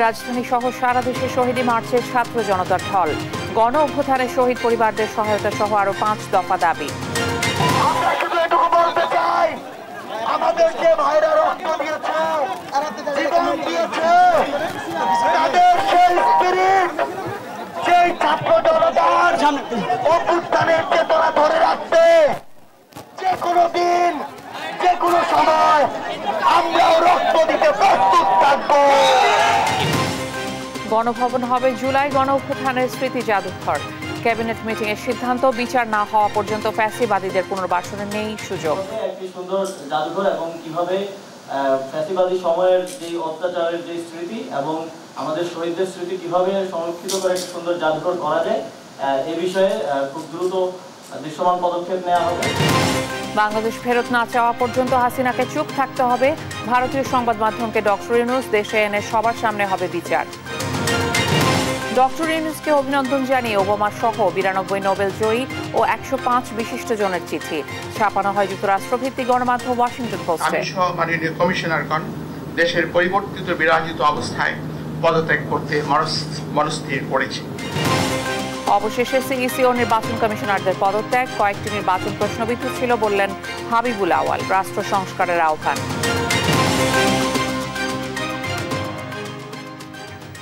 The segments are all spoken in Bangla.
রাজধানী সহ সারা দেশে শহীদী মার্চে ছাত্র জনতার ঢল। গণ অভ্যুত্থানে শহীদ পরিবারদের সহায়তা সহ আরো 5 দফা দাবি। আমরা শুধু এটুকু বলতে চাই, আমাদের যে ভাইরা রক্ত দিয়েছে, জীবন দিয়েছে, তাদের সেই স্পিরিট, সেই ছাত্র জনতার অভ্যুত্থানের চেতনা ধরে রাখতে যে কোনো দিন, যে কোনো সময় আমরাও রক্ত দিতে প্রস্তুত থাকবো। গণভবন হবে জুলাই গণ অভ্যুত্থানের স্মৃতি জাদুঘর। ক্যাবিনেট মিটিং এর সিদ্ধান্ত, বিচার না হওয়া পর্যন্ত ফ্যাসিবাদীদের পুনর্বাসনের নেই সুযোগ। একটি সুন্দর জাদুঘর এবং কিভাবে ফ্যাসিবাদী সময়ের যে অত্যাচারের যে স্মৃতি এবং আমাদের শহীদদের স্মৃতি কিভাবে সংরক্ষিত করে একটি সুন্দর জাদুঘর করা যায়, এ বিষয়ে খুব দ্রুত দৃশ্যমান পদক্ষেপ নেওয়া হবে। বাংলাদেশ ফেরত না চাওয়া পর্যন্ত হাসিনাকে চুপ থাকতে হবে। ভারতীয় সংবাদ মাধ্যমকে ডক্টর ইউনূস দেশে এনে সবার সামনে হবে বিচার। ডক্টর ইউনূসকে অভিনন্দন জানিয়ে ওবামা সহ 92 নোবেল জয়ী ও 105 বিশিষ্ট জনের চিঠি ছাপানো হয় যুক্তরাষ্ট্রভিত্তিক গণমাধ্যম ওয়াশিংটন পোস্টে। মাননীয় কমিশনারগণ দেশের পরিবর্তিত বিরাজিত অবস্থায় পদত্যাগ করতে মনস্থির করেছে। অবশেষে সিইসি ও নির্বাচন কমিশনারদের পদত্যাগ, কয়েকটি নির্বাচন প্রশ্নবিদ্ধ ছিল বললেন হাবিবুল আওয়াল। রাষ্ট্র সংস্কারের আহ্বান।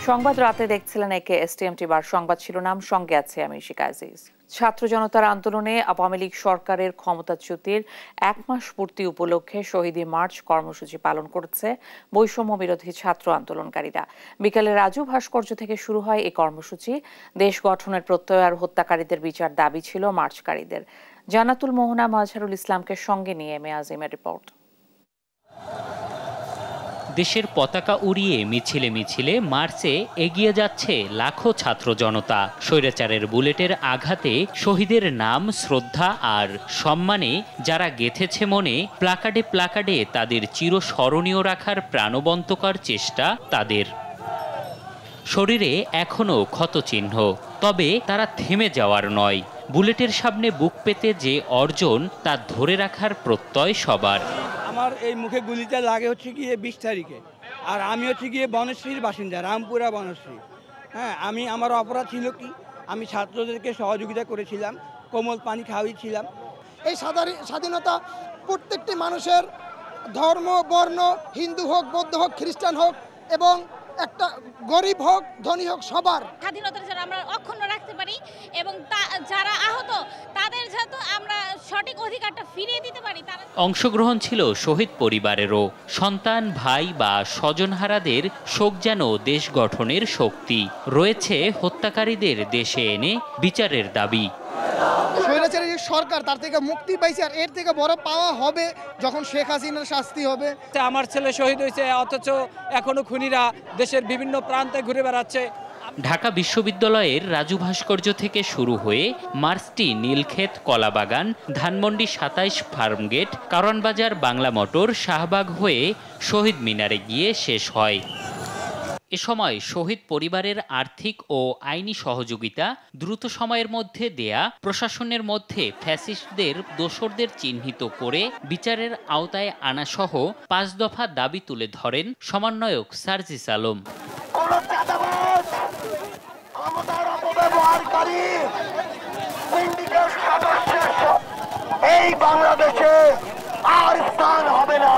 সংবাদ রাতে দেখছিলেন একে এসটিএম টিভার সংবাদ শিরোনাম, সঙ্গে আছে আমি শিকা আজিজ। ছাত্র জনতার আন্দোলনে আওয়ামী লীগ সরকারের ক্ষমতাচ্যুতির 1 মাস পূর্তি উপলক্ষে শহীদী মার্চ কর্মসূচি পালন করছে বৈষম্য বিরোধী ছাত্র আন্দোলনকারীরা। বিকেলে রাজু ভাস্কর্য থেকে শুরু হয় এই কর্মসূচি। দেশ গঠনের প্রত্যয় আর হত্যাকারীদের বিচার দাবি ছিল মার্চকারীদের। জান্নাতুল মোহনা মাজহারুল ইসলামকে সঙ্গে নিয়ে এম এ আজিমের রিপোর্ট। দেশের পতাকা উড়িয়ে মিছিলে মিছিলে মার্চে এগিয়ে যাচ্ছে লাখো ছাত্র জনতা। স্বৈরাচারের বুলেটের আঘাতে শহীদের নাম, শ্রদ্ধা আর সম্মানে যারা গেঁথেছে মনে, প্লাকার্ডে প্লাকার্ডে তাদের চিরস্মরণীয় রাখার প্রাণবন্তকর চেষ্টা তাদের। শরীরে এখনো ক্ষতচিহ্ন, তবে তারা থেমে যাওয়ার নয়। বুলেটের সামনে বুক পেতে যে অর্জন তা ধরে রাখার প্রত্যয় সবার। আমার এই মুখে গুলিটা লাগে হচ্ছে গিয়ে 20 তারিখে, আর আমি হচ্ছে গিয়ে বনশ্রীর বাসিন্দা, রামপুরা বনশ্রী। হ্যাঁ, আমার অপরাধ ছিল কি, আমি ছাত্রদেরকে সহযোগিতা করেছিলাম, কোমল পানি খাওয়িয়েছিলাম। এই স্বাধীনতা প্রত্যেকটি মানুষের ধর্ম, বর্ণ, হিন্দু হোক, বৌদ্ধ হোক, খ্রিস্টান হোক এবং একটা গরিব হোক, ধনী হোক, সবার স্বাধীনতা যেন আমরা অক্ষুণ্ণ রাখতে পারি এবং যারা আহত তাদের যাতে আমরা সঠিক অধিকারটা ফিরিয়ে দিতে পারি। অংশগ্রহণ ছিল শহীদ পরিবারেরও। সন্তান, ভাই বা স্বজনহারাদের শোক যেন দেশ গঠনের শক্তি। রয়েছে হত্যাকারীদের দেশে এনে বিচারের দাবি। স্বৈরাচারী সরকার তার থেকে মুক্তি পাইছে, আর এর থেকে বড় পাওয়া হবে যখন শেখ হাসিনার শাস্তি হবে। আমার ছেলে শহীদ হয়েছে, অথচ এখনো খুনিরা দেশের বিভিন্ন প্রান্তে ঘুরে বেড়াচ্ছে। ঢাকা বিশ্ববিদ্যালয়ের রাজু ভাস্কর্য থেকে শুরু হয়ে মার্চটি নীলক্ষেত, কলাবাগান, ধানমন্ডি 27 ফার্মগেট, কারওয়ানবাজার, বাংলা মোটর, শাহবাগ হয়ে শহীদ মিনারে গিয়ে শেষ হয়। এ সময় শহীদ পরিবারের আর্থিক ও আইনি সহযোগিতা দ্রুত সময়ের মধ্যে দেয়া, প্রশাসনের মধ্যে ফ্যাসিস্টদের দোসরদের চিহ্নিত করে বিচারের আওতায় আনা সহ 5 দফা দাবি তুলে ধরেন সমন্বয়ক সার্জিস আলম। এই বাংলাদেশে আর স্থান হবে না।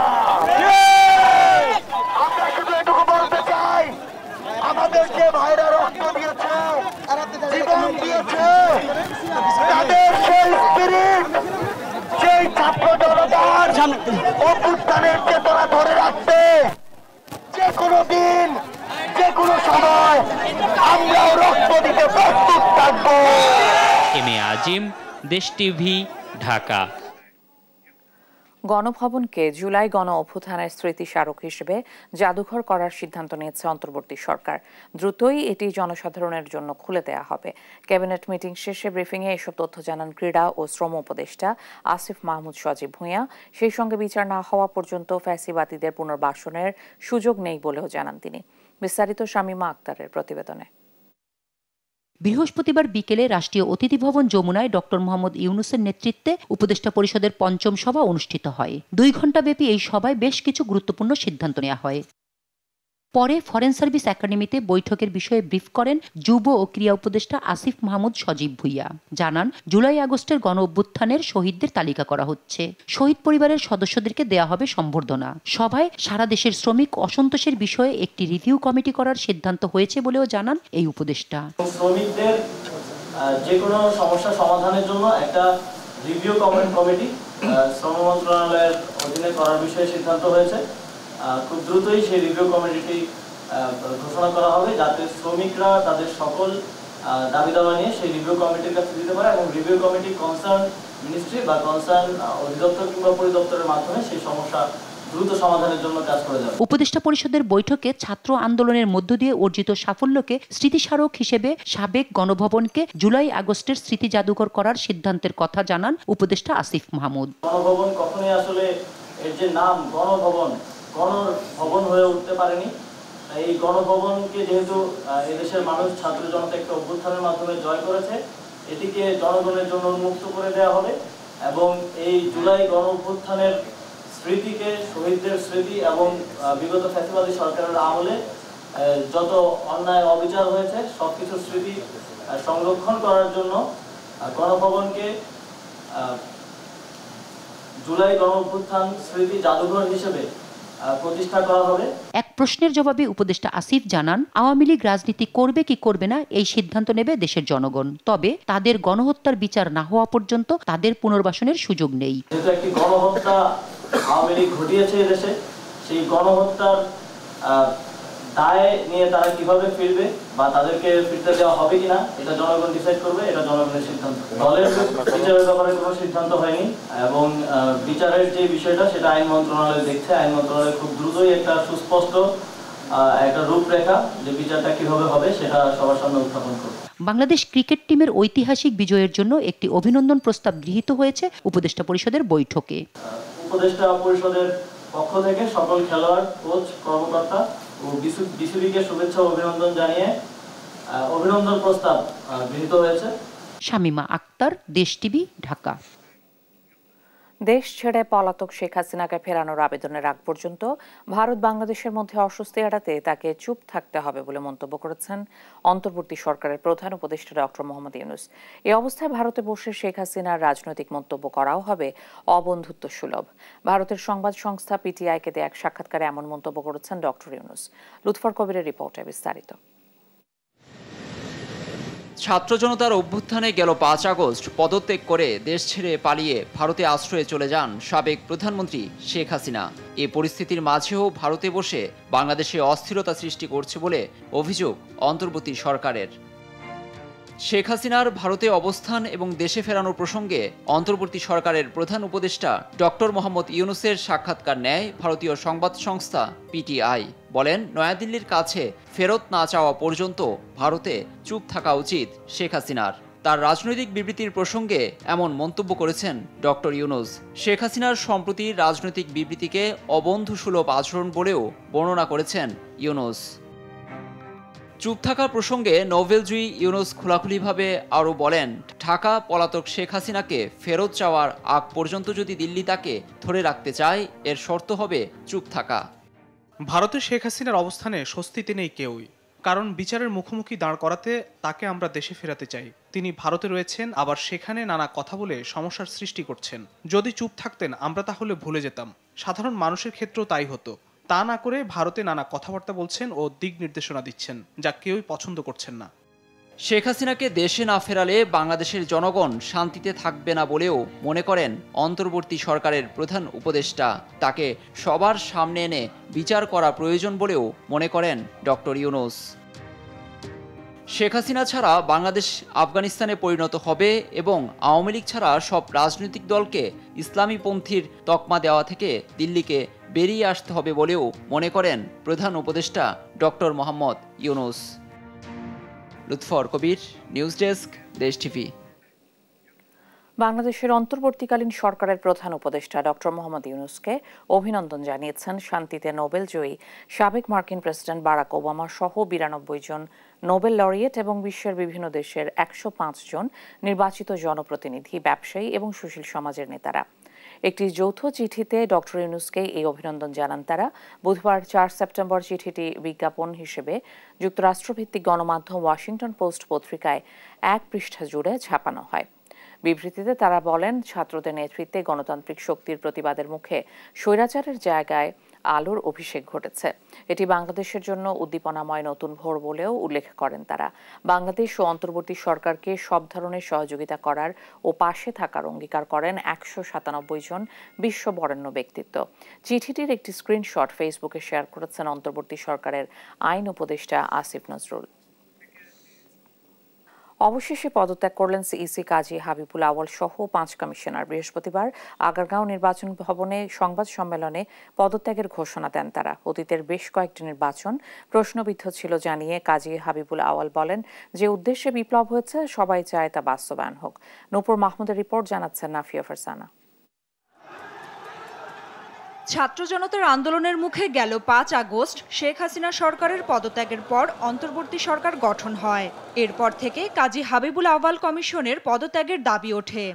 আমরা শুধু এটুকু বলতে চাই, আমাদের যে ভাইরা রক্ত দিয়েছে, জীবন দিয়েছে, তাদের সেই স্পিরিট, সেই ছাত্র জনতার অভ্যুত্থানের চেতনা ধরে রাখতে যে কোনো দিন, যে কোনো সময় আমরাও রক্ত দিতে প্রস্তুত থাকবো। এম এ আজিম, দেশ টিভি, ঢাকা। গণভবনকে জুলাই গণ অভ্যুত্থানের স্মৃতি স্মারক হিসেবে জাদুঘর করার সিদ্ধান্ত নিয়েছে অন্তর্বর্তী সরকার। দ্রুতই এটি জনসাধারণের জন্য খুলে দেওয়া হবে। ক্যাবিনেট মিটিং শেষে ব্রিফিংয়ে এসব তথ্য জানান ক্রীড়া ও শ্রম উপদেষ্টা আসিফ মাহমুদ সজীব ভূঁইয়া। সেই সঙ্গে বিচার না হওয়া পর্যন্ত ফ্যাসিবাদীদের পুনর্বাসনের সুযোগ নেই বলেও জানান তিনি। বিস্তারিত শামীমা আক্তারের প্রতিবেদনে। বৃহস্পতিবার বিকেলে রাষ্ট্রীয় অতিথি ভবন যমুনায় ডক্টর মোহাম্মদ ইউনূসের নেতৃত্বে উপদেষ্টা পরিষদের 5ম সভা অনুষ্ঠিত হয়। 2 ঘণ্টা ব্যাপী এই সভায় বেশ কিছু গুরুত্বপূর্ণ সিদ্ধান্ত নেওয়া হয়। পরে ফরেন সার্ভিস একাডেমিতে বৈঠকের বিষয়ে ব্রিফ করেন যুব ও ক্রীড়া উপদেষ্টা আসিফ মাহমুদ সজীব ভুইয়া। জানান, জুলাই আগস্টের গণ অভ্যুত্থানের শহীদদের তালিকা করা হচ্ছে। শহীদ পরিবারের সদস্যদেরকে দেয়া হবে সম্বর্ধনা। সভায় সারা দেশের শ্রমিক অসন্তোষের বিষয়ে একটি রিভিউ কমিটি করার সিদ্ধান্ত হয়েছে বলেও জানান এই উপদেষ্টা। শ্রমিকদের যে কোনো সমস্যা সমাধানের জন্য একটা রিভিউ কমিটি শ্রম মন্ত্রণালয়ের অধীনে করার বিষয়ে সিদ্ধান্ত হয়েছে। খুব দ্রুতই সেই রিভিউ কমিটি ঘোষণা করা হবে, যাতে শ্রমিকরা তাদের সকল দাবি দাওয়া নিয়ে সেই রিভিউ কমিটির কাছে দিতে পারে এবং রিভিউ কমিটি কনসার্ন মিনিস্ট্রি বা কনসার্ন অধিদপ্তর কিংবা পরিদপ্তরের মাধ্যমে সেই সমস্যা দ্রুত সমাধানের জন্য কাজ করে যাবে। উপদেষ্টা পরিষদের বৈঠকে ছাত্র আন্দোলনের মধ্য দিয়ে অর্জিত সাফল্যকে স্মৃতিস্মারক হিসেবে সাবেক গণভবনকে জুলাই আগস্টের স্মৃতি জাদুঘর করার সিদ্ধান্তের কথা জানান উপদেষ্টা আসিফ মাহমুদ। গণভবন কখনোই আসলে এর যে নাম গণভবন হয়ে উঠতে পারেনি। এই গণভবনকে যেহেতু এদেশের মানুষ ছাত্র জনতা একটা অভ্যুত্থানের মাধ্যমে জয় করেছে, এটিকে জনগণের জন্য উন্মুক্ত করে দেওয়া হবে এবং এই জুলাই গণ অভ্যুত্থানের স্মৃতিকে, শহীদদের স্মৃতি এবং বিগত ফ্যাসিবাদী সরকারের আমলে যত অন্যায় অবিচার হয়েছে সবকিছুর স্মৃতি সংরক্ষণ করার জন্য গণভবনকে জুলাই গণ অভ্যুত্থান স্মৃতি জাদুঘর হিসেবে প্রতিষ্ঠা করা হবে। এক প্রশ্নের জবাবে উপদেষ্টা আসিফ জানান, আওয়ামী লীগ রাজনীতি করবে কি করবে না এই সিদ্ধান্ত নেবে দেশের জনগণ। তবে তাদের গণহত্যার বিচার না হওয়া পর্যন্ত তাদের পুনর্বাসনের সুযোগ নেই। যেহেতু একটি গণহত্যা আওয়ামী লীগ ঘটিয়েছে এদেশে, সেই গণহত্যার দায় নিয়ে তারা কিভাবে ফিরবে বা তাদেরকে ফিরতে দেওয়া হবে কিনা এটা জনগণ ডিসাইড করবে, এটা জনগণের সিদ্ধান্ত। দলের বিচারের ব্যাপারে কোনো সিদ্ধান্ত হয়নি এবং বিচারের যে বিষয়টা সেটা আইন মন্ত্রণালয় দেখছে। আইন মন্ত্রণালয় খুব দ্রুতই একটা সুস্পষ্ট একটা রূপরেখা যে বিচারটা কিভাবে হবে সেটা সবার সামনে উত্থাপন করবে। বাংলাদেশ ক্রিকেট টিমের ঐতিহাসিক বিজয়ের জন্য একটি অভিনন্দন প্রস্তাব গৃহীত হয়েছে উপদেষ্টা পরিষদের বৈঠকে। উপদেষ্টা পরিষদের পক্ষ থেকে সকল খেলোয়াড়, কোচ, কর্মকর্তা ও বিসিবিকে শুভেচ্ছা ও অভিনন্দন জানিয়ে অভিনন্দন প্রস্তাব গৃহীত হয়েছে। শামিমা আক্তার, দেশ টিভি, ঢাকা। দেশ ছেড়ে পলাতক শেখ হাসিনাকে ফেরানোর আবেদনের আগ পর্যন্ত ভারত বাংলাদেশের মধ্যে অস্বস্তি এড়াতে তাকে চুপ থাকতে হবে বলে মন্তব্য করেছেন অন্তর্বর্তী সরকারের প্রধান উপদেষ্টা ডক্টর মোহাম্মদ ইউনূস। এই অবস্থায় ভারতে বসে শেখ হাসিনার রাজনৈতিক মন্তব্য করাও হবে অবন্ধুত্ব সুলভ। ভারতের সংবাদ সংস্থা পিটিআইকে দেয়া এক সাক্ষাৎকারে এমন মন্তব্য করেছেন ডক্টর ইউনূস। লুৎফর কবিরের রিপোর্টে বিস্তারিত। ছাত্র জনতার অভ্যুত্থানে গেল 5 আগস্ট পদত্যাগ করে দেশ ছেড়ে পালিয়ে ভারতে আশ্রয়ে চলে যান সাবেক প্রধানমন্ত্রী শেখ হাসিনা। এ পরিস্থিতির মাঝেও ভারতে বসে বাংলাদেশে অস্থিরতা সৃষ্টি করছে বলে অভিযোগ অন্তর্বর্তী সরকারের। শেখ হাসিনার ভারতে অবস্থান এবং দেশে ফেরানোর প্রসঙ্গে অন্তর্বর্তী সরকারের প্রধান উপদেষ্টা ডক্টর মোহাম্মদ ইউনূসের সাক্ষাৎকার নেয় ভারতীয় সংবাদ সংস্থা পিটিআই। বলেন, নয়াদিল্লির কাছে ফেরত না চাওয়া পর্যন্ত ভারতে চুপ থাকা উচিত শেখ হাসিনার। তার রাজনৈতিক বিবৃতির প্রসঙ্গে এমন মন্তব্য করেছেন ডক্টর ইউনূস। শেখ হাসিনার সম্প্রতি রাজনৈতিক বিবৃতিকে অবন্ধুসুলভ আচরণ বলেও বর্ণনা করেছেন ইউনূস। চুপ থাকা প্রসঙ্গে নোবেলজয়ী ইউনূস খোলাখুলিভাবে আরও বলেন, ঢাকা পলাতক শেখ হাসিনাকে ফেরত চাওয়ার আগ পর্যন্ত যদি দিল্লি তাকে ধরে রাখতে চায়, এর শর্ত হবে চুপ থাকা। ভারতে শেখ হাসিনার অবস্থানে স্বস্তিতে নেই কেউই, কারণ বিচারের মুখোমুখি দাঁড় করাতে তাকে আমরা দেশে ফেরাতে চাই। তিনি ভারতে রয়েছেন, আবার সেখানে নানা কথা বলে সমস্যার সৃষ্টি করছেন। যদি চুপ থাকতেন আমরা তাহলে ভুলে যেতাম। সাধারণ মানুষের ক্ষেত্রেও তাই হতো। তা না করে ভারতে নানা কথাবার্তা বলছেন ও দিক নির্দেশনা দিচ্ছেন, যা কেউই পছন্দ করছেন না। শেখ হাসিনাকে দেশে না ফেরালে বাংলাদেশের জনগণ শান্তিতে থাকবে না বলেও মনে করেন অন্তর্বর্তী সরকারের প্রধান উপদেষ্টা। তাকে সবার সামনে এনে বিচার করা প্রয়োজন বলেও মনে করেন ডক্টর ইউনূস। শেখ হাসিনা ছাড়া বাংলাদেশ আফগানিস্তানে পরিণত হবে এবং আওয়ামী লীগ ছাড়া সব রাজনৈতিক দলকে ইসলামীপন্থীর তকমা দেওয়া থেকে দিল্লিকে বেরিয়ে আসতে হবে বলেও মনে করেন প্রধান উপদেষ্টা ডক্টর মোহাম্মদ ইউনূস। লুৎফর কবির, নিউজ ডেস্ক, দেশ টিভি। বাংলাদেশের অন্তর্বর্তীকালীন সরকারের প্রধান উপদেষ্টা ডক্টর মোহাম্মদ ইউনূসকে অভিনন্দন জানিয়েছেন শান্তিতে নোবেল জয়ী সাবেক মার্কিন প্রেসিডেন্ট বারাক ওবামা সহ 92 জন নোবেল লরিয়েট এবং বিশ্বের বিভিন্ন দেশের 105 জন নির্বাচিত জনপ্রতিনিধি, ব্যবসায়ী এবং সুশীল সমাজের নেতারা। একটি যৌথ চিঠিতে ডক্টর ইউনূসকে এই অভিনন্দন জানান তারা। বুধবার 4 সেপ্টেম্বর চিঠিটি বিজ্ঞাপন হিসেবে যুক্তরাষ্ট্রভিত্তিক গণমাধ্যম ওয়াশিংটন পোস্ট পত্রিকায় 1 পৃষ্ঠা জুড়ে ছাপানো হয়। বিবৃতিতে তারা বলেন, ছাত্রদের নেতৃত্বে গণতান্ত্রিক শক্তির প্রতিবাদের মুখে স্বৈরাচারের জায়গায় আলোর অভিষেক ঘটেছে। এটি বাংলাদেশের জন্য উদ্দীপনাময় নতুন ভোর বলেও উল্লেখ করেন তারা। বাংলাদেশ ও অন্তর্বর্তী সরকারকে সব ধরনের সহযোগিতা করার ও পাশে থাকার অঙ্গীকার করেন 197 জন বিশ্ব বরেণ্য ব্যক্তিত্ব। চিঠিটির একটি স্ক্রিনশট ফেসবুকে শেয়ার করেছেন অন্তর্বর্তী সরকারের আইন উপদেষ্টা আসিফ নজরুল। অবশেষে পদত্যাগ করলেন সিইসি কাজী হাবিবুল আউয়াল সহ 5 কমিশনার। বৃহস্পতিবার আগারগাঁও নির্বাচন ভবনে সংবাদ সম্মেলনে পদত্যাগের ঘোষণা দেন তারা। অতীতের বেশ কয়েকটি নির্বাচন প্রশ্নবিদ্ধ ছিল জানিয়ে কাজী হাবিবুল আউয়াল বলেন, যে উদ্দেশ্যে বিপ্লব হয়েছে সবাই চায় তা বাস্তবায়ন হোক। নূপুর মাহমুদের রিপোর্ট, জানাচ্ছেন নাফিয়া ফারসানা। ছাত্র জনতার আন্দোলনের মুখে গেল 5 আগস্ট শেখ হাসিনা সরকারের পদত্যাগের পর অন্তর্বর্তী সরকার গঠন হয়। এরপর থেকে কাজী হাবিবুল আউয়াল কমিশনের পদত্যাগের দাবি ওঠে।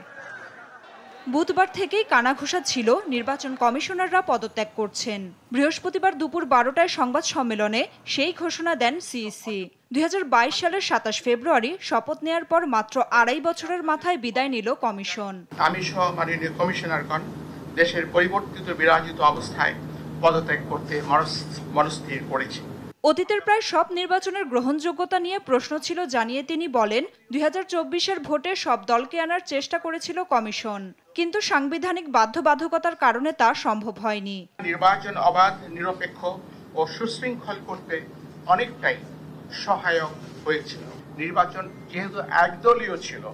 বুধবার থেকেই কানাঘুষা ছিল নির্বাচন কমিশনাররা পদত্যাগ করছেন। বৃহস্পতিবার দুপুর 12টায় সংবাদ সম্মেলনে সেই ঘোষণা দেন সিইসি। 2022 সালের 27 ফেব্রুয়ারি শপথ নেয়ার পর মাত্র 2.5 বছরের মাথায় বিদায় নিল কমিশন। আমি সহ মাননীয় কমিশনারগণ দেশের পরিবর্তিত বিরাজিত অবস্থায় পদত্যাগ করতে মনস্থির করেছি। অতীতের প্রায় সব নির্বাচনের গ্রহণযোগ্যতা নিয়ে প্রশ্ন ছিল জানিয়ে তিনি বলেন, 2024-এর ভোটে সব দলকে আনার চেষ্টা করেছিল কমিশন, কিন্তু সাংবিধানিক বাধ্যবাধকতার কারণে তা সম্ভব হয়নি। নির্বাচন অবাধ, নিরপেক্ষ ও সুশৃঙ্খল করতে অনেকটাই সহায়ক হয়েছিল। নির্বাচন যেহেতু একদলীয় ছিল,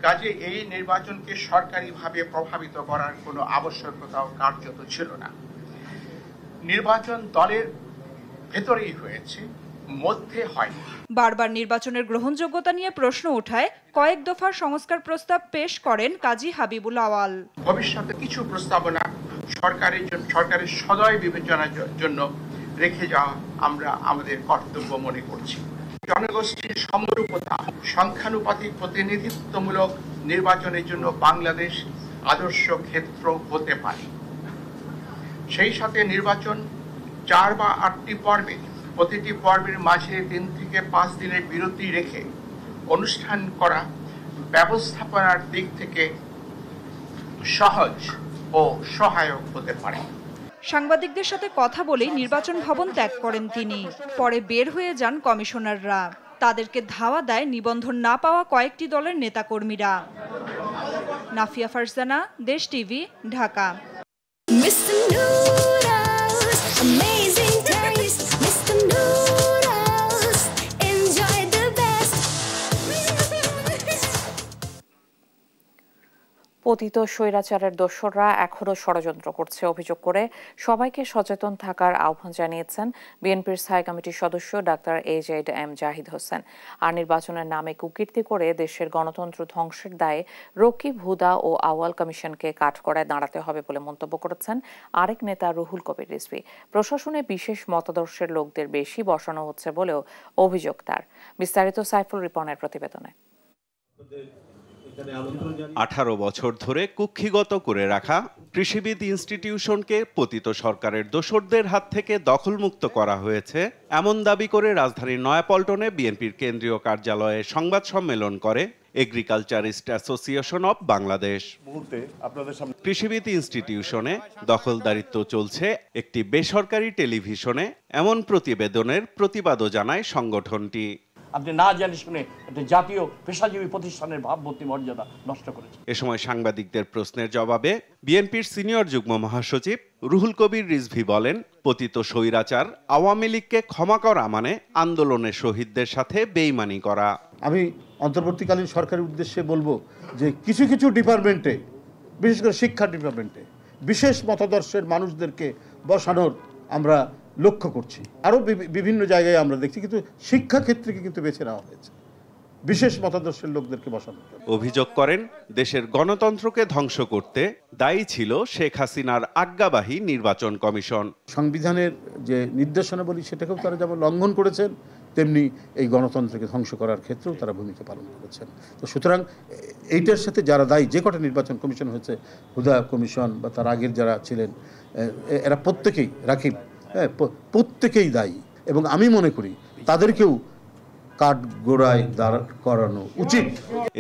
কাজে এই নির্বাচনকে সরকারিভাবে প্রভাবিত করার কোনো আবশ্যকতাও কার্যত ছিল না। নির্বাচন দলের ভেতরেই হয়েছে, মধ্যে হয়নি। বারবার নির্বাচনের গ্রহণযোগ্যতা নিয়ে প্রশ্ন ওঠায় কয়েক দফার সংস্কার প্রস্তাব পেশ করেন কাজী হাবিবুল আউয়াল। ভবিষ্যতে কিছু প্রস্তাবনা সরকারের সদয় বিবেচনার জন্য রেখে যাওয়া আমরা আমাদের কর্তব্য মনে করছি। জনগোষ্ঠীর সমরূপতা, সংখ্যানুপাতিক প্রতিনিধিত্বমূলক নির্বাচনের জন্য বাংলাদেশ আদর্শ ক্ষেত্র হতে পারে। সেই সাথে নির্বাচন 4 বা 8টি পর্বে, প্রতিটি পর্বের মাঝে 3 থেকে 5 দিনের বিরতি রেখে অনুষ্ঠান করা ব্যবস্থাপনার দিক থেকে সহজ ও সহায়ক হতে পারে। সাংবাদিকদের সাথে কথা বলেই নির্বাচন ভবন ত্যাগ করেন তিনি। পরে বের হয়ে যান কমিশনাররা। তাদেরকে ধাওয়া দেয় নিবন্ধন না পাওয়া কয়েকটি দলের নেতাকর্মীরা। নাফিয়া ফারসানা, দেশ টিভি, ঢাকা। পতিত স্বৈরাচারের দোসররা এখনও ষড়যন্ত্র করছে অভিযোগ করে সবাইকে সচেতন থাকার আহ্বান জানিয়েছেন বিএনপির স্থায়ী কমিটির সদস্য ডাক্তার AJM জাহিদ হোসেন। আর নির্বাচনের নামে কুকীর্তি করে দেশের গণতন্ত্র ধ্বংসের দায়ে রকিব, হুদা ও আউয়াল কমিশনকে কাঠগড়ায় দাঁড়াতে হবে বলে মন্তব্য করেছেন আরেক নেতা রুহুল কবির রিজভী। প্রশাসনে বিশেষ মতাদর্শের লোকদের বেশি বসানো হচ্ছে বলেও অভিযোগ তার। বিস্তারিত সাইফুল রিপনের প্রতিবেদনে। 18 বছর ধরে কুক্ষিগত করে রাখা কৃষিবিদ ইনস্টিটিউশনকে পতিত সরকারের দোসরদের হাত থেকে দখলমুক্ত করা হয়েছে এমন দাবি করে রাজধানীর নয়াপল্টনে বিএনপির কেন্দ্রীয় কার্যালয়ে সংবাদ সম্মেলন করে এগ্রিকালচারিস্ট অ্যাসোসিয়েশন অব বাংলাদেশ। কৃষিবিদ ইনস্টিটিউশনে দখলদারিত্ব চলছে একটি বেসরকারি টেলিভিশনে, এমন প্রতিবেদনের প্রতিবাদও জানায় সংগঠনটি। আপনি না জানি শুনে একটা জাতীয় পেশাজীবী প্রতিষ্ঠানের ভাবমূর্তি মর্যাদা নষ্ট করেছে। এ সময় সাংবাদিকদের প্রশ্নের জবাবে বিএনপির সিনিয়র যুগ্ম মহাসচিব রুহুল কবির রিজভী বলেন, পতিত স্বৈরাচার আওয়ামী লীগকে ক্ষমা করা মানে আন্দোলনের শহীদদের সাথে বেইমানি করা। আমি অন্তর্বর্তীকালীন সরকারের উদ্দেশ্যে বলবো যে কিছু কিছু ডিপার্টমেন্টে, বিশেষ করে শিক্ষা ডিপার্টমেন্টে বিশেষ মতাদর্শের মানুষদেরকে বসানোর আমরা লক্ষ্য করছি। আরও বিভিন্ন জায়গায় আমরা দেখছি, কিন্তু শিক্ষা ক্ষেত্রকে কিন্তু বেছে নেওয়া হয়েছে। বিশেষ মতাদর্শের লোকদেরকে বসানোর জন্য। অভিযোগ করেন দেশের গণতন্ত্রকে ধ্বংস করতে দায়ী ছিল শেখ হাসিনার আজ্ঞাবাহী নির্বাচন কমিশন। সংবিধানের যে নির্দেশনাবলী সেটাকেও তারা যেমন লঙ্ঘন করেছেন, তেমনি এই গণতন্ত্রকে ধ্বংস করার ক্ষেত্রেও তারা ভূমিকা পালন করেছেন। তো সুতরাং এইটার সাথে যারা দায়ী, যে কটা নির্বাচন কমিশন হয়েছে, হুদা কমিশন বা তার আগের যারা ছিলেন, এরা প্রত্যেকেই, রাকিব, প্রত্যেকেই দায়ী। এবং আমি মনে করি তাদেরকেও কাঠগড়ায় দাঁড় করানো উচিত।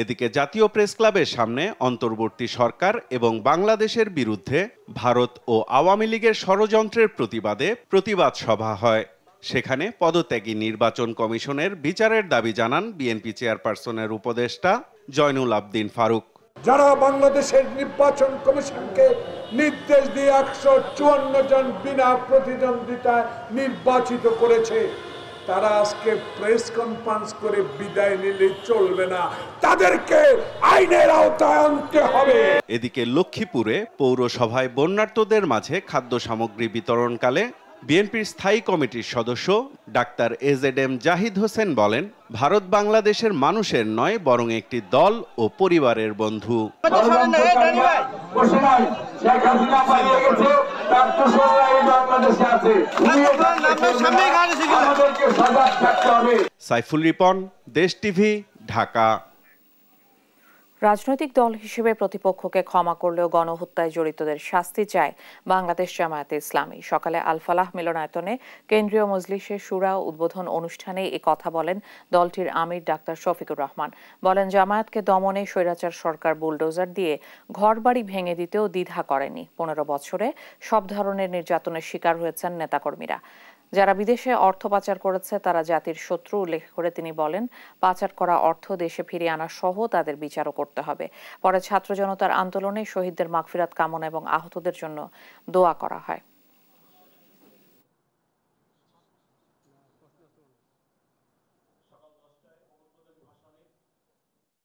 এদিকে জাতীয় প্রেস ক্লাবের সামনে অন্তর্বর্তী সরকার এবং বাংলাদেশের বিরুদ্ধে ভারত ও আওয়ামী লীগের ষড়যন্ত্রের প্রতিবাদে প্রতিবাদ সভা হয়। সেখানে পদত্যাগী নির্বাচন কমিশনের বিচারের দাবি জানান বিএনপি চেয়ারপারসনের উপদেষ্টা জয়নুল আবদিন ফারুক। যারা বাংলাদেশের নির্বাচন কমিশনকে নির্দেশ দিয়ে 154 জন বিনা প্রতিদ্বন্দ্বিতায় নির্বাচিত করেছে, তারা আজকে প্রেস কনফারেন্স করে বিদায় নিলে চলবে না, তাদেরকে আইনের আওতায় আনতে হবে। এদিকে লক্ষ্মীপুরে পৌরসভায় বন্যার্তদের মাঝে খাদ্য সামগ্রী বিতরণকালে বিএনপির স্থায়ী কমিটির সদস্য ডাক্তার এজেডএম জাহিদ হোসেন বলেন, ভারত বাংলাদেশের মানুষের নয়, বরং একটি দল ও পরিবারের বন্ধু। সাইফুল রিপন, দেশ টিভি, ঢাকা। রাজনৈতিক দল হিসেবে প্রতিপক্ষকে ক্ষমা করলেও গণহত্যায় জড়িতদের শাস্তি চায় বাংলাদেশ জামায়াতে ইসলামী। সকালে আল ফালাহ মিলনায়তনে কেন্দ্রীয় মজলিসে শুরা উদ্বোধন অনুষ্ঠানে এই কথা বলেন দলটির আমির ডাক্তার শফিকুর রহমান। বলেন, জামায়াতকে দমনে স্বৈরাচার সরকার বুলডোজার দিয়ে ঘরবাড়ি ভেঙে দিতেও দ্বিধা করেনি। 15 বছরে সব ধরনের নির্যাতনের শিকার হয়েছেন নেতাকর্মীরা। যারা বিদেশে অর্থ পাচার করেছে তারা জাতির শত্রু উল্লেখ করে তিনি বলেন, পাচার করা অর্থ দেশে ফিরিয়ে আনা সহ তাদের বিচারও করতে হবে। পরে ছাত্র জনতার আন্দোলনে শহীদদের মাগফিরাত কামনা এবং আহতদের জন্য দোয়া করা হয়।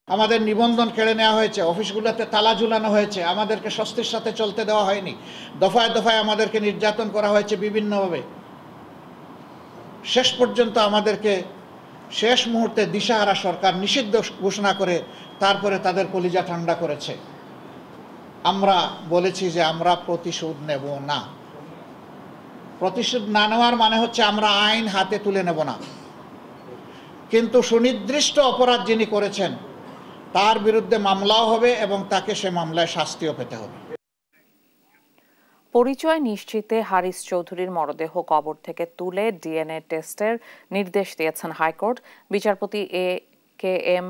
আমাদের নিবন্ধন কেড়ে নেওয়া হয়েছে, অফিসগুলোতে তালা ঝুলানো হয়েছে, আমাদেরকে স্বস্তির সাথে চলতে দেওয়া হয়নি, দফায় দফায় আমাদেরকে নির্যাতন করা হয়েছে বিভিন্নভাবে। শেষ পর্যন্ত আমাদেরকে শেষ মুহূর্তে দিশাহারা সরকার নিষিদ্ধ ঘোষণা করে তারপরে তাদের কলিজা ঠান্ডা করেছে। আমরা বলেছি যে আমরা প্রতিশোধ নেব না। প্রতিশোধ না নেওয়ার মানে হচ্ছে আমরা আইন হাতে তুলে নেব না, কিন্তু সুনির্দিষ্ট অপরাধ যিনি করেছেন তার বিরুদ্ধে মামলাও হবে এবং তাকে সে মামলায় শাস্তিও পেতে হবে। পরিচয় নিশ্চিতে হারিস চৌধুরীর মরদেহ কবর থেকে তুলে ডিএনএ টেস্টের নির্দেশ দিয়েছেন হাইকোর্ট। বিচারপতি এ.কে.এম.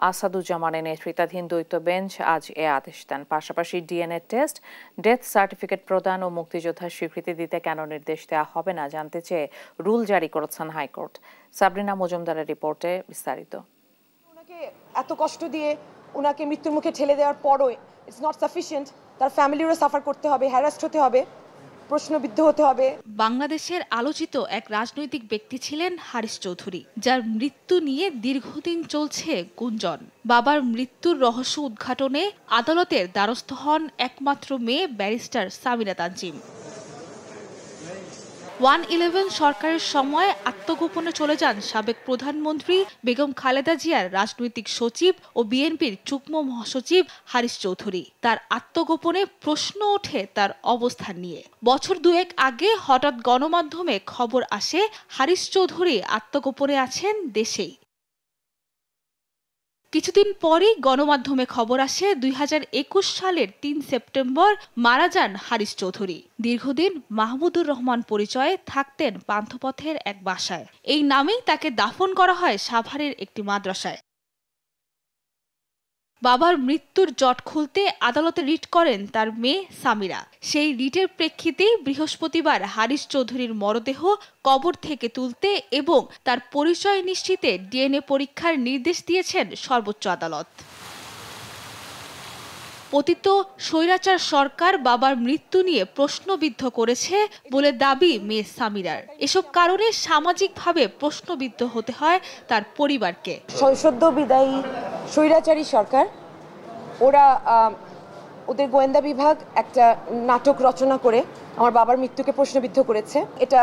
আসাদুজ্জামানের নেতৃত্বাধীন দ্বৈত বেঞ্চ আজ এ আদেশ দেন। পাশাপাশি ডিএনএ টেস্ট, ডেথ সার্টিফিকেট প্রদান ও মুক্তিযোদ্ধার স্বীকৃতি দিতে কেন নির্দেশ দেওয়া হবে না জানতে চেয়ে রুল জারি করেছেন হাইকোর্ট। সাবরিনা মজুমদারের রিপোর্টে বিস্তারিত। ওনাকে এত কষ্ট দিয়ে ওনাকে মৃত্যুর মুখে ঠেলে দেওয়ার পরও ইটস নট সাফিসিয়েন্ট। তার ফ্যামিলিরও সাফার করতে হবে, হ্যারাস্ট হতে হবে, প্রশ্নবিদ্ধ হতে হবে। বাংলাদেশের আলোচিত এক রাজনৈতিক ব্যক্তি ছিলেন হারিস চৌধুরী, যার মৃত্যু নিয়ে দীর্ঘদিন চলছে গুঞ্জন। বাবার মৃত্যুর রহস্য উদ্ঘাটনে আদালতের দ্বারস্থ হন একমাত্র মেয়ে ব্যারিস্টার সামিরা তানজিম। 111 সরকারের সময় আত্মগোপনে চলে যান সাবেক প্রধানমন্ত্রী বেগম খালেদা জিয়ার রাজনৈতিক সচিব ও বিএনপির যুগ্ম মহাসচিব হারিস চৌধুরী। তার আত্মগোপনে প্রশ্ন ওঠে তার অবস্থান নিয়ে। বছর দুয়েক আগে হঠাৎ গণমাধ্যমে খবর আসে হারিস চৌধুরী আত্মগোপনে আছেন দেশেই। কিছুদিন পরেই গণমাধ্যমে খবর আসে 2021 সালের 3 সেপ্টেম্বর মারা যান হারিস চৌধুরী। দীর্ঘদিন মাহমুদুর রহমান পরিচয়ে থাকতেন পান্থপথের এক বাসায়। এই নামেই তাকে দাফন করা হয় সাভারের একটি মাদ্রাসায়। বাবার মৃত্যুর জট খুলতে আদালতে রিট করেন তার মেয়ে সামিরা। সেই রিটের প্রেক্ষিতেই বৃহস্পতিবার হারিস চৌধুরীর মরদেহ কবর থেকে তুলতে এবং তার পরিচয় নিশ্চিতে ডিএনএ পরীক্ষার নির্দেশ দিয়েছেন সর্বোচ্চ আদালত। পতিত স্বৈরাচার সরকার বাবার মৃত্যু নিয়ে প্রশ্নবিদ্ধ করেছে বলে দাবি মেয়ে সামিরার। এসব কারণে সামাজিকভাবে প্রশ্নবিদ্ধ হতে হয় তার পরিবারকে। সদ্য বিদায়ী স্বৈরাচারী সরকার, ওদের গোয়েন্দা বিভাগ একটা নাটক রচনা করে আমার বাবার মৃত্যুকে প্রশ্নবিদ্ধ করেছে। এটা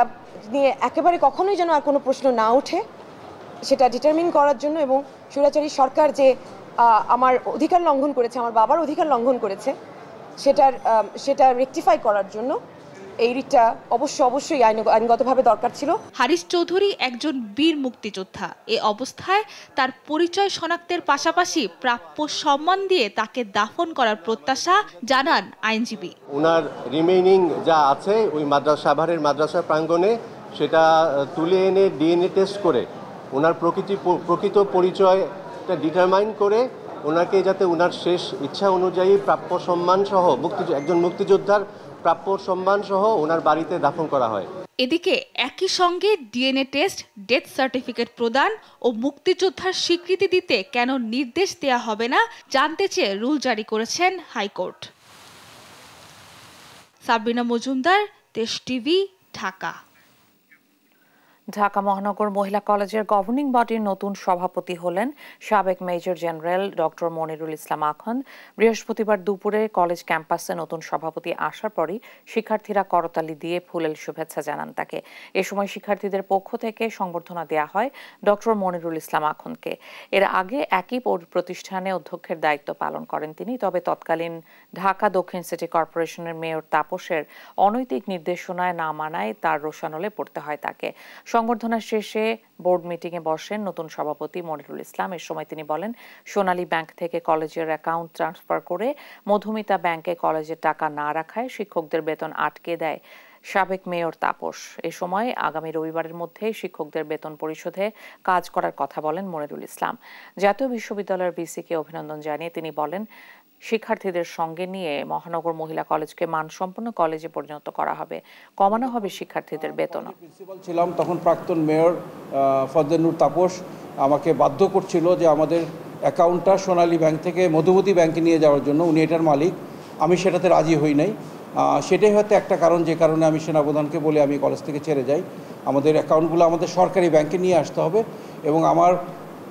নিয়ে একেবারে কখনোই যেন আর কোনো প্রশ্ন না ওঠে সেটা ডিটারমিন করার জন্য এবং স্বৈরাচারী সরকার যে আমার অধিকার লঙ্ঘন করেছে, আমার বাবার অধিকার লঙ্ঘন করেছে, সেটা রেকটিফাই করার জন্য এই রিটটা অবশ্যই আইনগতভাবে দরকার ছিল। হারিস চৌধুরী একজন বীর মুক্তিযোদ্ধা। এ অবস্থায় তার পরিচয় শনাক্তের পাশাপাশি প্রাপ্য সম্মান দিয়ে তাকে দাফন করার প্রত্যাশা জানান আইনজীবী। ওনার রিমেইনিং যা আছে ওই সাভারের মাদ্রাসা প্রাঙ্গণে সেটা তুলে এনে ডিএনএ টেস্ট করে ওনার প্রকৃত পরিচয়টা ডিটারমাইন করে ওনাকে যাতে ওনার শেষ ইচ্ছা অনুযায়ী প্রাপ্য সম্মান সহ একজন মুক্তিযোদ্ধার প্রাপ্য সম্মান সহ ওনার বাড়িতে দাফন করা হয়। এদিকে একই সঙ্গে ডিএনএ টেস্ট, ডেথ সার্টিফিকেট প্রদান ও মুক্তিযোদ্ধার স্বীকৃতি দিতে কেন নির্দেশ দেয়া হবে না জানতে চেয়ে রুল জারি করেছেন হাইকোর্ট। সাবরিনা মজুমদার, দেশ টিভি, ঢাকা। ঢাকা মহানগর মহিলা কলেজের গভর্নিং বডির নতুন সভাপতি হলেন সাবেক মেজর জেনারেল ডক্টর মনিরুল ইসলাম আখন্দ। বৃহস্পতিবার দুপুরে কলেজ ক্যাম্পাসে নতুন সভাপতি আসার পরই শিক্ষার্থীরা করতালি দিয়ে ফুলেল শুভেচ্ছা জানান তাকে। এ সময় শিক্ষার্থীদের পক্ষ থেকে সংবর্ধনা দেওয়া হয় ডক্টর মনিরুল ইসলাম আখন্দকে। এর আগে একই প্রতিষ্ঠানে অধ্যক্ষের দায়িত্ব পালন করেন তিনি। তবে তৎকালীন ঢাকা দক্ষিণ সিটি কর্পোরেশনের মেয়র তাপসের অনৈতিক নির্দেশনায় না মানায় তার রোষানলে পড়তে হয় তাকে। সংবর্ধনা শেষে বোর্ড মিটিংয়ে বসেন নতুন সভাপতি মনিরুল ইসলাম। এ সময় তিনি বলেন, সোনালী ব্যাংক থেকে কলেজের অ্যাকাউন্ট ট্রান্সফার করে মধুমিতা ব্যাংকে কলেজের টাকা না রাখায় শিক্ষকদের বেতন আটকে দেয় সাবেক মেয়র তাপস। এ সময় আগামী রবিবারের মধ্যে শিক্ষকদের বেতন পরিশোধে কাজ করার কথা বলেন মনিরুল ইসলাম। জাতীয় বিশ্ববিদ্যালয়ের ভিসিকে অভিনন্দন জানিয়ে তিনি বলেন, শিক্ষার্থীদের সঙ্গে নিয়ে মহানগর মহিলা কলেজকে মানসম্পন্ন কলেজে পরিণত করা হবে, কমানো হবে শিক্ষার্থীদের বেতন। প্রিন্সিপাল ছিলাম তখন প্রাক্তন মেয়র ফজলেনুর তাপস আমাকে বাধ্য করছিল যে আমাদের অ্যাকাউন্টটা সোনালী ব্যাংক থেকে মধুমতি ব্যাংকে নিয়ে যাওয়ার জন্য। উনি এটার মালিক, আমি সেটাতে রাজি হই নাই। সেটাই হয়তো একটা কারণ যে কারণে আমি সেনাপ্রধানকে বলে আমি কলেজ থেকে ছেড়ে যাই। আমাদের অ্যাকাউন্টগুলো আমাদের সরকারি ব্যাংকে নিয়ে আসতে হবে এবং আমার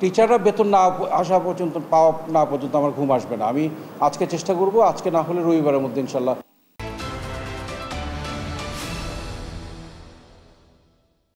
টিচাররা বেতন না আসা পর্যন্ত পাওয়া না পর্যন্ত আমার ঘুম আসবে না। আমি আজকে চেষ্টা করব, আজকে না হলে রবিবারের মধ্যে ইনশাল্লাহ